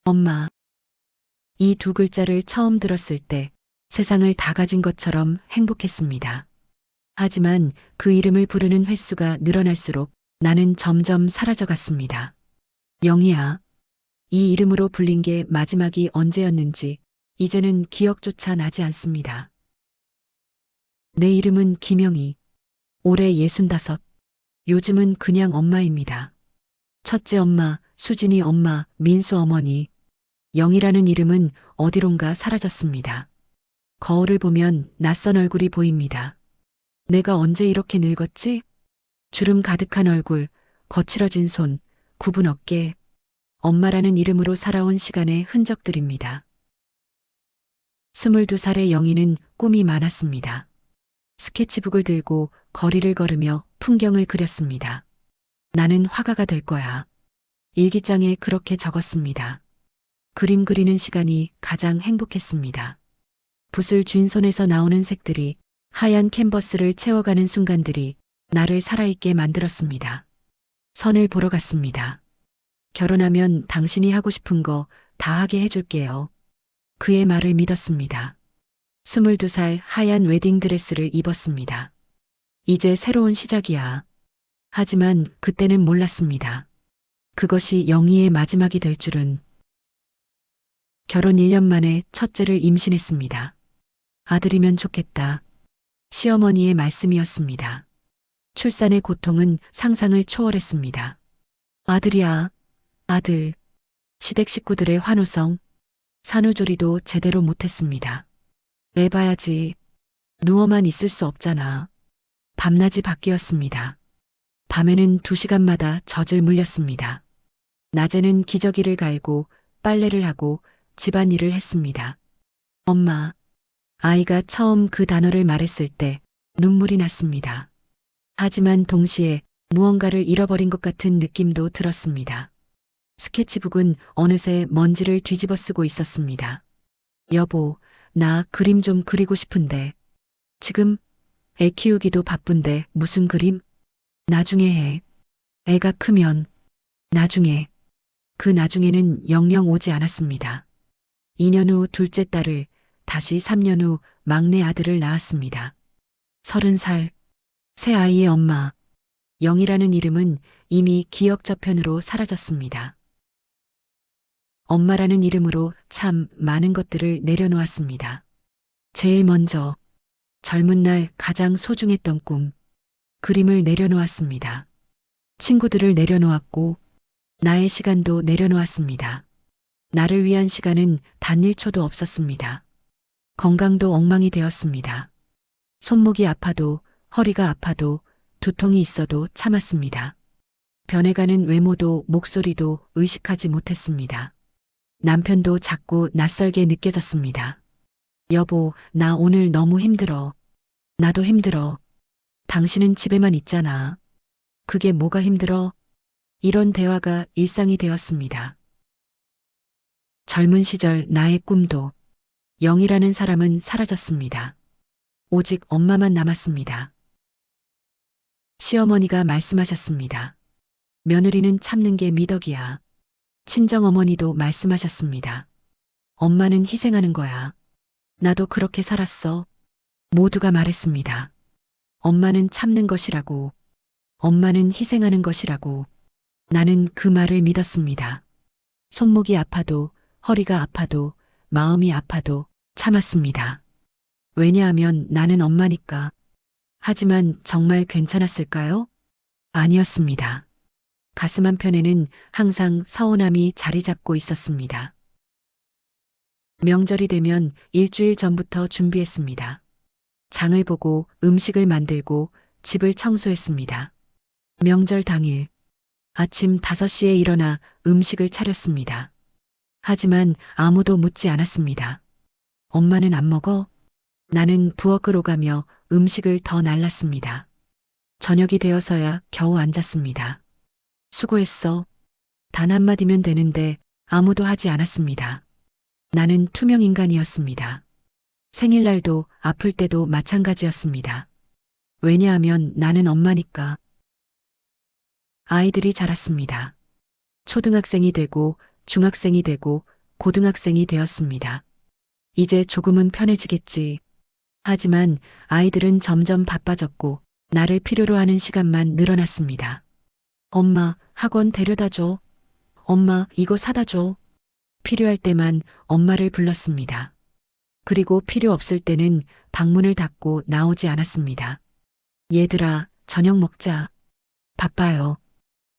엄마. 이 두 글자를 처음 들었을 때 세상을 다 가진 것처럼 행복했습니다. 하지만 그 이름을 부르는 횟수가 늘어날수록 나는 점점 사라져 갔습니다. 영희야. 이 이름으로 불린 게 마지막이 언제였는지 이제는 기억조차 나지 않습니다. 내 이름은 김영희. 올해 65. 요즘은 그냥 엄마입니다. 첫째 엄마, 수진이 엄마, 민수 어머니. 영희라는 이름은 어디론가 사라졌습니다. 거울을 보면 낯선 얼굴이 보입니다. 내가 언제 이렇게 늙었지? 주름 가득한 얼굴, 거칠어진 손, 굽은 어깨. 엄마라는 이름으로 살아온 시간의 흔적들입니다. 22살의 영희는 꿈이 많았습니다. 스케치북을 들고 거리를 걸으며 풍경을 그렸습니다. 나는 화가가 될 거야. 일기장에 그렇게 적었습니다. 그림 그리는 시간이 가장 행복했습니다. 붓을 쥔 손에서 나오는 색들이 하얀 캔버스를 채워가는 순간들이 나를 살아있게 만들었습니다. 선을 보러 갔습니다. 결혼하면 당신이 하고 싶은 거 다 하게 해줄게요. 그의 말을 믿었습니다. 22살 하얀 웨딩드레스를 입었습니다. 이제 새로운 시작이야. 하지만 그때는 몰랐습니다. 그것이 영희의 마지막이 될 줄은. 결혼 1년 만에 첫째를 임신했습니다. 아들이면 좋겠다. 시어머니의 말씀이었습니다. 출산의 고통은 상상을 초월했습니다. 아들이야, 아들. 시댁 식구들의 환호성, 산후조리도 제대로 못했습니다. 애 봐야지. 누워만 있을 수 없잖아. 밤낮이 바뀌었습니다. 밤에는 2시간마다 젖을 물렸습니다. 낮에는 기저귀를 갈고 빨래를 하고 집안일을 했습니다. 엄마. 아이가 처음 그 단어를 말했을 때 눈물이 났습니다. 하지만 동시에 무언가를 잃어버린 것 같은 느낌도 들었습니다. 스케치북은 어느새 먼지를 뒤집어 쓰고 있었습니다. 여보, 나 그림 좀 그리고 싶은데. 지금 애 키우기도 바쁜데 무슨 그림? 나중에 해. 애가 크면. 나중에. 그 나중에는 영영 오지 않았습니다. 2년 후 둘째 딸을, 다시 3년 후 막내 아들을 낳았습니다. 30살. 새 아이의 엄마. 영이라는 이름은 이미 기억 저편으로 사라졌습니다. 엄마라는 이름으로 참 많은 것들을 내려놓았습니다. 제일 먼저 젊은 날 가장 소중했던 꿈, 그림을 내려놓았습니다. 친구들을 내려놓았고 나의 시간도 내려놓았습니다. 나를 위한 시간은 단 1초도 없었습니다. 건강도 엉망이 되었습니다. 손목이 아파도 허리가 아파도 두통이 있어도 참았습니다. 변해가는 외모도 목소리도 의식하지 못했습니다. 남편도 자꾸 낯설게 느껴졌습니다. 여보, 나 오늘 너무 힘들어. 나도 힘들어. 당신은 집에만 있잖아. 그게 뭐가 힘들어? 이런 대화가 일상이 되었습니다. 젊은 시절 나의 꿈도, 영이라는 사람은 사라졌습니다. 오직 엄마만 남았습니다. 시어머니가 말씀하셨습니다. 며느리는 참는 게 미덕이야. 친정어머니도 말씀하셨습니다. 엄마는 희생하는 거야. 나도 그렇게 살았어. 모두가 말했습니다. 엄마는 참는 것이라고. 엄마는 희생하는 것이라고. 나는 그 말을 믿었습니다. 손목이 아파도 허리가 아파도 마음이 아파도 참았습니다. 왜냐하면 나는 엄마니까. 하지만 정말 괜찮았을까요? 아니었습니다. 가슴 한편에는 항상 서운함이 자리 잡고 있었습니다. 명절이 되면 일주일 전부터 준비했습니다. 장을 보고 음식을 만들고 집을 청소했습니다. 명절 당일 아침 5시에 일어나 음식을 차렸습니다. 하지만 아무도 묻지 않았습니다. 엄마는 안 먹어? 나는 부엌을 오가며 음식을 더 날랐습니다. 저녁이 되어서야 겨우 앉았습니다. 수고했어. 단 한마디면 되는데 아무도 하지 않았습니다. 나는 투명 인간이었습니다. 생일날도 아플 때도 마찬가지였습니다. 왜냐하면 나는 엄마니까. 아이들이 자랐습니다. 초등학생이 되고 중학생이 되고 고등학생이 되었습니다. 이제 조금은 편해지겠지. 하지만 아이들은 점점 바빠졌고 나를 필요로 하는 시간만 늘어났습니다. 엄마, 학원 데려다 줘. 엄마, 이거 사다 줘. 필요할 때만 엄마를 불렀습니다. 그리고 필요 없을 때는 방문을 닫고 나오지 않았습니다. 얘들아, 저녁 먹자. 바빠요.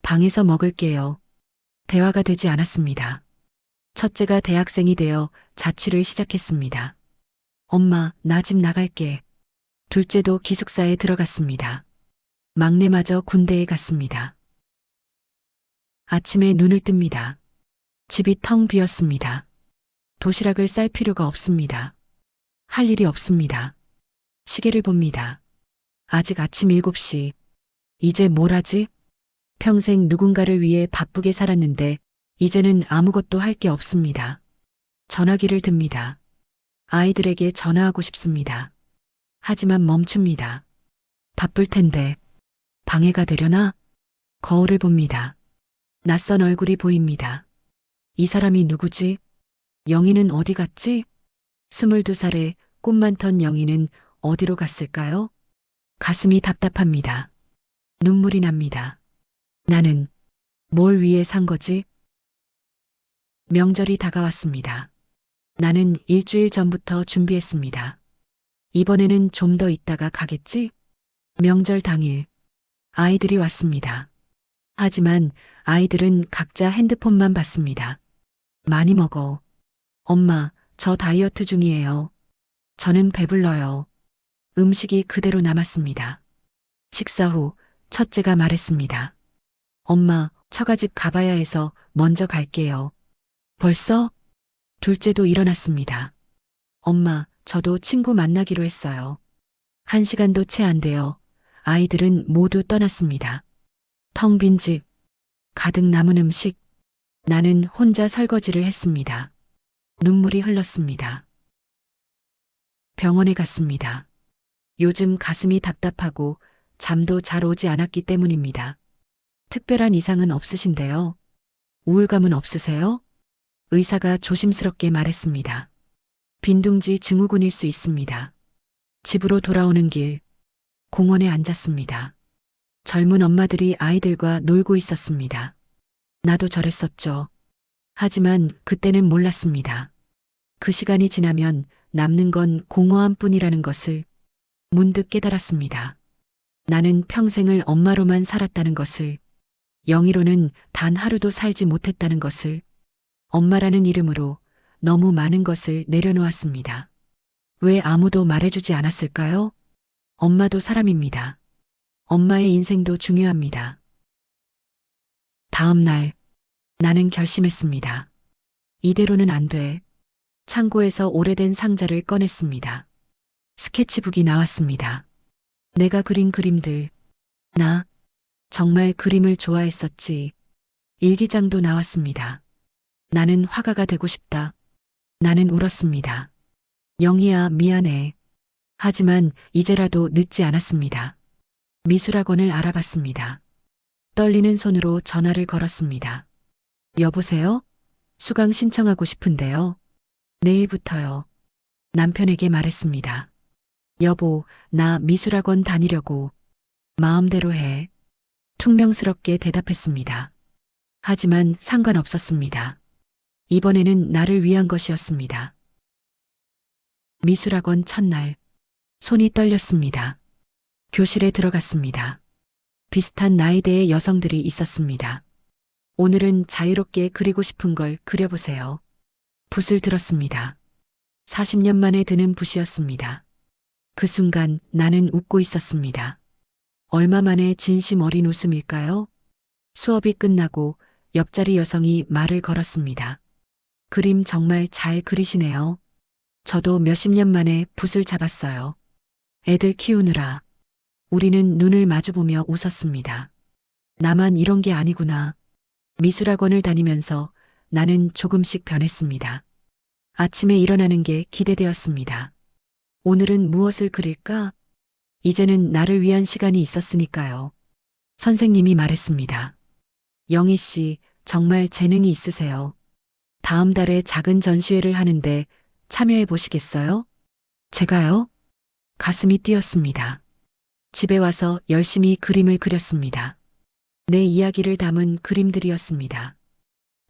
방에서 먹을게요. 대화가 되지 않았습니다. 첫째가 대학생이 되어 자취를 시작했습니다. 엄마, 나 집 나갈게. 둘째도 기숙사에 들어갔습니다. 막내마저 군대에 갔습니다. 아침에 눈을 뜹니다. 집이 텅 비었습니다. 도시락을 쌀 필요가 없습니다. 할 일이 없습니다. 시계를 봅니다. 아직 아침 7시. 이제 뭘 하지? 평생 누군가를 위해 바쁘게 살았는데 이제는 아무것도 할 게 없습니다. 전화기를 듭니다. 아이들에게 전화하고 싶습니다. 하지만 멈춥니다. 바쁠 텐데 방해가 되려나? 거울을 봅니다. 낯선 얼굴이 보입니다. 이 사람이 누구지? 영희는 어디 갔지? 22살에 꿈 많던 영희는 어디로 갔을까요? 가슴이 답답합니다. 눈물이 납니다. 나는 뭘 위해 산 거지? 명절이 다가왔습니다. 나는 일주일 전부터 준비했습니다. 이번에는 좀 더 있다가 가겠지? 명절 당일 아이들이 왔습니다. 하지만 아이들은 각자 핸드폰만 봤습니다. 많이 먹어. 엄마, 저 다이어트 중이에요. 저는 배불러요. 음식이 그대로 남았습니다. 식사 후 첫째가 말했습니다. 엄마, 처가집 가봐야 해서 먼저 갈게요. 벌써? 둘째도 일어났습니다. 엄마, 저도 친구 만나기로 했어요. 1시간도 채 안 돼요. 아이들은 모두 떠났습니다. 텅 빈 집, 가득 남은 음식. 나는 혼자 설거지를 했습니다. 눈물이 흘렀습니다. 병원에 갔습니다. 요즘 가슴이 답답하고 잠도 잘 오지 않았기 때문입니다. 특별한 이상은 없으신데요. 우울감은 없으세요? 의사가 조심스럽게 말했습니다. 빈둥지 증후군일 수 있습니다. 집으로 돌아오는 길, 공원에 앉았습니다. 젊은 엄마들이 아이들과 놀고 있었습니다. 나도 저랬었죠. 하지만 그때는 몰랐습니다. 그 시간이 지나면 남는 건 공허함 뿐이라는 것을 문득 깨달았습니다. 나는 평생을 엄마로만 살았다는 것을, 영희로는 단 하루도 살지 못했다는 것을, 엄마라는 이름으로 너무 많은 것을 내려놓았습니다. 왜 아무도 말해주지 않았을까요? 엄마도 사람입니다. 엄마의 인생도 중요합니다. 다음 날, 나는 결심했습니다. 이대로는 안 돼. 창고에서 오래된 상자를 꺼냈습니다. 스케치북이 나왔습니다. 내가 그린 그림들. 나 정말 그림을 좋아했었지. 일기장도 나왔습니다. 나는 화가가 되고 싶다. 나는 울었습니다. 영희야, 미안해. 하지만 이제라도 늦지 않았습니다. 미술학원을 알아봤습니다. 떨리는 손으로 전화를 걸었습니다. 여보세요? 수강 신청하고 싶은데요. 내일부터요. 남편에게 말했습니다. 여보, 나 미술학원 다니려고. 마음대로 해. 퉁명스럽게 대답했습니다. 하지만 상관없었습니다. 이번에는 나를 위한 것이었습니다. 미술학원 첫날, 손이 떨렸습니다. 교실에 들어갔습니다. 비슷한 나이대의 여성들이 있었습니다. 오늘은 자유롭게 그리고 싶은 걸 그려보세요. 붓을 들었습니다. 40년 만에 드는 붓이었습니다. 그 순간 나는 웃고 있었습니다. 얼마 만에 진심 어린 웃음일까요? 수업이 끝나고 옆자리 여성이 말을 걸었습니다. 그림 정말 잘 그리시네요. 저도 몇십 년 만에 붓을 잡았어요. 애들 키우느라. 우리는 눈을 마주보며 웃었습니다. 나만 이런 게 아니구나. 미술학원을 다니면서 나는 조금씩 변했습니다. 아침에 일어나는 게 기대되었습니다. 오늘은 무엇을 그릴까? 이제는 나를 위한 시간이 있었으니까요. 선생님이 말했습니다. 영희 씨, 정말 재능이 있으세요. 다음 달에 작은 전시회를 하는데 참여해 보시겠어요? 제가요? 가슴이 뛰었습니다. 집에 와서 열심히 그림을 그렸습니다. 내 이야기를 담은 그림들이었습니다.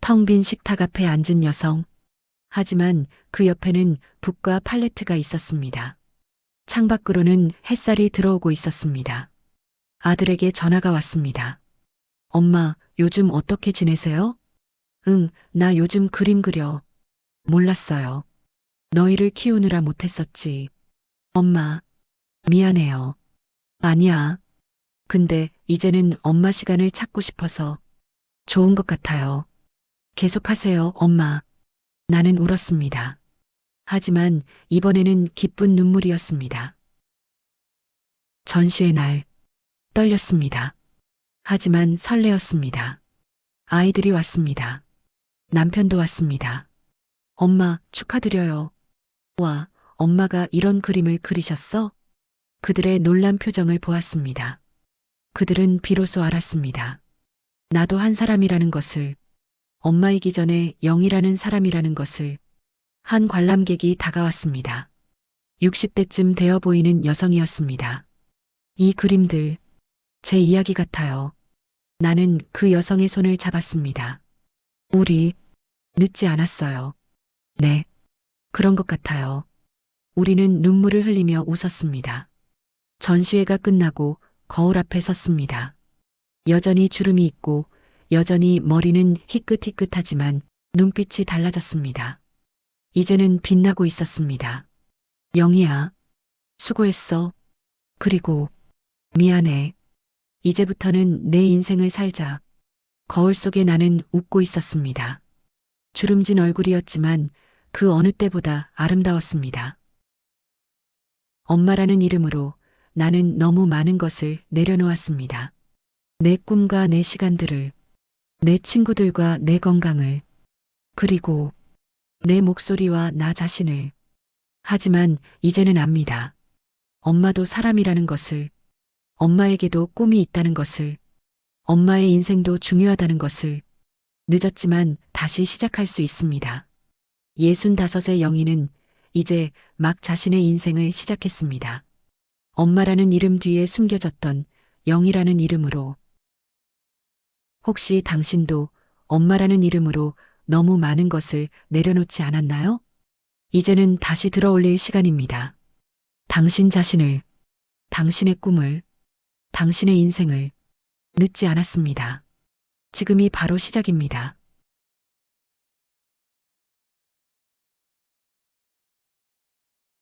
텅 빈 식탁 앞에 앉은 여성. 하지만 그 옆에는 붓과 팔레트가 있었습니다. 창밖으로는 햇살이 들어오고 있었습니다. 아들에게 전화가 왔습니다. 엄마, 요즘 어떻게 지내세요? 응, 나 요즘 그림 그려. 몰랐어요. 너희를 키우느라 못했었지. 엄마, 미안해요. 아니야. 근데 이제는 엄마 시간을 찾고 싶어서 좋은 것 같아요. 계속하세요, 엄마. 나는 울었습니다. 하지만 이번에는 기쁜 눈물이었습니다. 전시회 날 떨렸습니다. 하지만 설레었습니다. 아이들이 왔습니다. 남편도 왔습니다. 엄마, 축하드려요. 와, 엄마가 이런 그림을 그리셨어? 그들의 놀란 표정을 보았습니다. 그들은 비로소 알았습니다. 나도 한 사람이라는 것을, 엄마이기 전에 영이라는 사람이라는 것을. 한 관람객이 다가왔습니다. 60대쯤 되어 보이는 여성이었습니다. 이 그림들, 제 이야기 같아요. 나는 그 여성의 손을 잡았습니다. 우리, 늦지 않았어요. 네, 그런 것 같아요. 우리는 눈물을 흘리며 웃었습니다. 전시회가 끝나고 거울 앞에 섰습니다. 여전히 주름이 있고 여전히 머리는 희끗희끗하지만 눈빛이 달라졌습니다. 이제는 빛나고 있었습니다. 영희야, 수고했어. 그리고 미안해. 이제부터는 내 인생을 살자. 거울 속에 나는 웃고 있었습니다. 주름진 얼굴이었지만 그 어느 때보다 아름다웠습니다. 엄마라는 이름으로 나는 너무 많은 것을 내려놓았습니다. 내 꿈과 내 시간들을, 내 친구들과 내 건강을, 그리고 내 목소리와 나 자신을. 하지만 이제는 압니다. 엄마도 사람이라는 것을, 엄마에게도 꿈이 있다는 것을, 엄마의 인생도 중요하다는 것을. 늦었지만 다시 시작할 수 있습니다. 65의 영희는 이제 막 자신의 인생을 시작했습니다. 엄마라는 이름 뒤에 숨겨졌던 영희라는 이름으로. 혹시 당신도 엄마라는 이름으로 너무 많은 것을 내려놓지 않았나요? 이제는 다시 들어올릴 시간입니다. 당신 자신을, 당신의 꿈을, 당신의 인생을. 늦지 않았습니다. 지금이 바로 시작입니다.